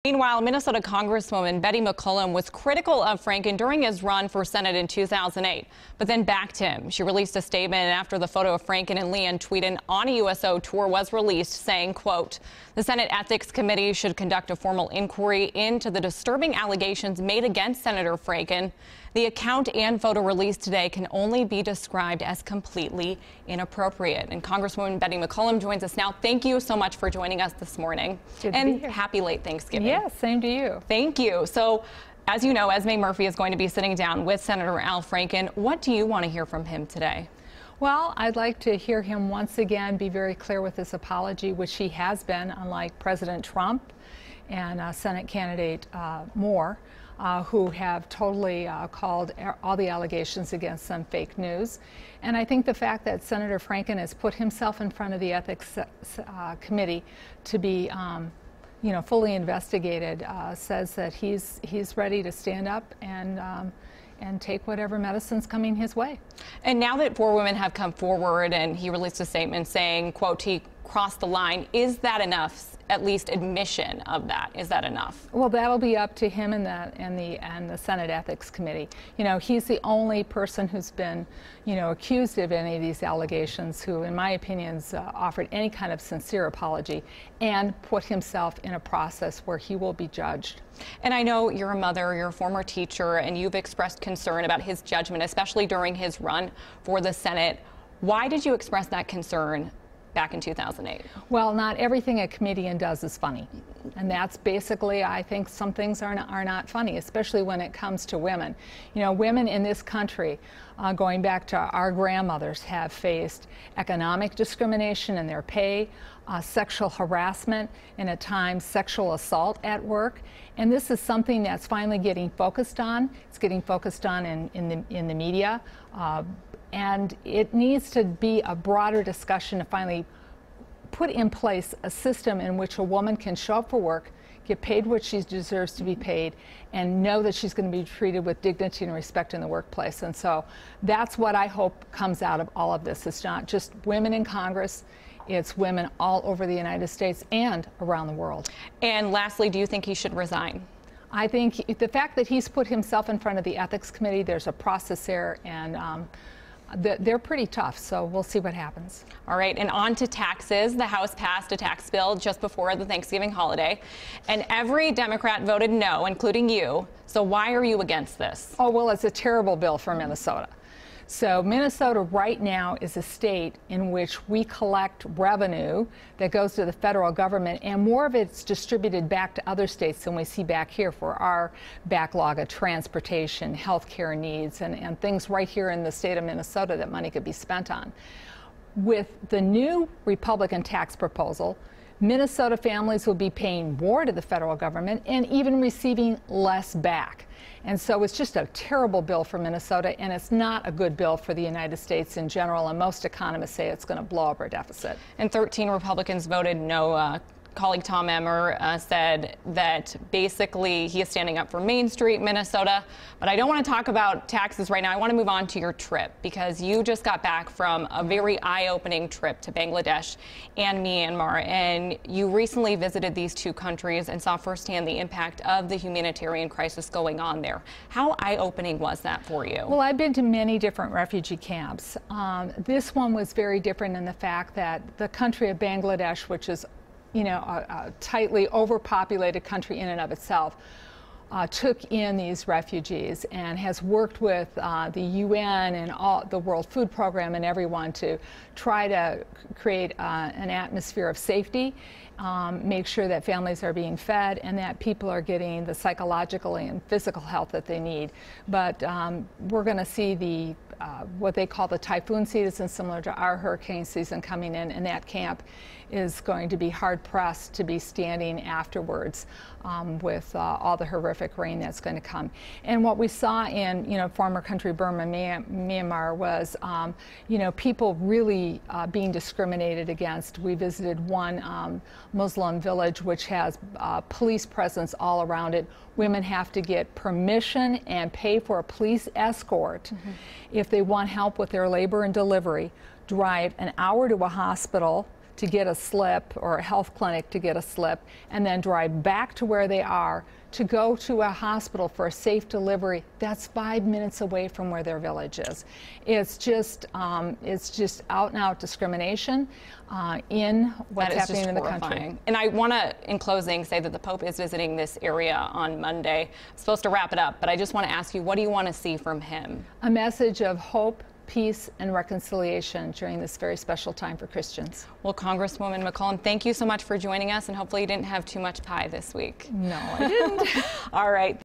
Meanwhile, Minnesota Congresswoman Betty McCollum was critical of Franken during his run for Senate in 2008, but then backed him. She released a statement after the photo of Franken and Leanne Tweeden on a USO tour was released, saying, quote, "The Senate Ethics Committee should conduct a formal inquiry into the disturbing allegations made against Senator Franken. The account and photo released today can only be described as completely inappropriate." And Congresswoman Betty McCollum joins us now. Thank you so much for joining us this morning. Good to and be here. Happy late Thanksgiving. Yes, same to you. Thank you. So, as you know, Esme Murphy is going to be sitting down with Senator Al Franken. What do you want to hear from him today? Well, I'd like to hear him once again be very clear with his apology, which he has been, unlike President Trump and Senate candidate Moore, who have totally called all the allegations against them fake news. And I think the fact that Senator Franken has put himself in front of the Ethics Committee to be fully investigated says that he's ready to stand up and take whatever medicine's coming his way. And now that 4 women have come forward and he released a statement saying, quote, he crossed the line, is that enough? At least admission of that, is that enough? Well, that'll be up to him and the Senate Ethics Committee. You know, he's the only person who's been, accused of any of these allegations who, in my opinion, offered any kind of sincere apology and put himself in a process where he will be judged. And I know you're a mother, you're a former teacher, and you've expressed concern about his judgment, especially during his run for the Senate. Why did you express that concern back in 2008? Well, not everything a comedian does is funny. And that's basically, I think some things are not funny, especially when it comes to women. You know, women in this country, going back to our grandmothers, have faced economic discrimination in their pay, sexual harassment, and at times sexual assault at work. And this is something that's finally getting focused on. It's getting focused on in the media. And it needs to be a broader discussion to finally put in place a system in which a woman can show up for work, get paid what she deserves to be paid, and know that she's going to be treated with dignity and respect in the workplace. And so that's what I hope comes out of all of this. It's not just women in Congress. It's women all over the United States and around the world. And lastly, do you think he should resign? I think the fact that he's put himself in front of the Ethics Committee, there's a process there, and they're pretty tough, so we'll see what happens. All right, and on to taxes. The House passed a tax bill just before the Thanksgiving holiday, and every Democrat voted no, including you. So why are you against this? Oh, well, it's a terrible bill for Minnesota. So Minnesota right now is a state in which we collect revenue that goes to the federal government, and more of it's distributed back to other states than we see back here for our backlog of transportation, health care needs, and things right here in the state of Minnesota that money could be spent on. With the new Republican tax proposal, Minnesota families will be paying more to the federal government and even receiving less back. And so it's just a terrible bill for Minnesota, and it's not a good bill for the United States in general, and most economists say it's going to blow up our deficit. And 13 Republicans voted no. Colleague Tom Emmer said that basically he is standing up for Main Street, Minnesota. But I don't want to talk about taxes right now. I want to move on to your trip, because you just got back from a very eye-opening trip to Bangladesh and Myanmar. And you recently visited these 2 countries and saw firsthand the impact of the humanitarian crisis going on there. How eye-opening was that for you? Well, I've been to many different refugee camps. This one was very different in the fact that the country of Bangladesh, which is a tightly overpopulated country in and of itself, took in these refugees and has worked with the UN and the World Food Program and everyone to try to create an atmosphere of safety, make sure that families are being fed and that people are getting the psychological and physical health that they need. But we're going to see what they call the typhoon season, similar to our hurricane season, coming in, and that camp is going to be hard-pressed to be standing afterwards with all the horrific rain that's going to come. And what we saw in, former country Burma, Myanmar, was, people really being discriminated against. We visited one Muslim village which has police presence all around it. Women have to get permission and pay for a police escort if they want help with their labor and delivery, drive an hour to a hospital, to get a slip, or a health clinic to get a slip, and then drive back to where they are to go to a hospital for a safe delivery that's 5 minutes away from where their village is. It's just out and out discrimination in what's happening in the country. And I want to, in closing, say that the Pope is visiting this area on Monday. I'm supposed to wrap it up, but I just want to ask you, what do you want to see from him? A message of hope, peace, and reconciliation during this very special time for Christians. Well, Congresswoman McCollum, thank you so much for joining us, and hopefully you didn't have too much pie this week. No, I didn't. All right.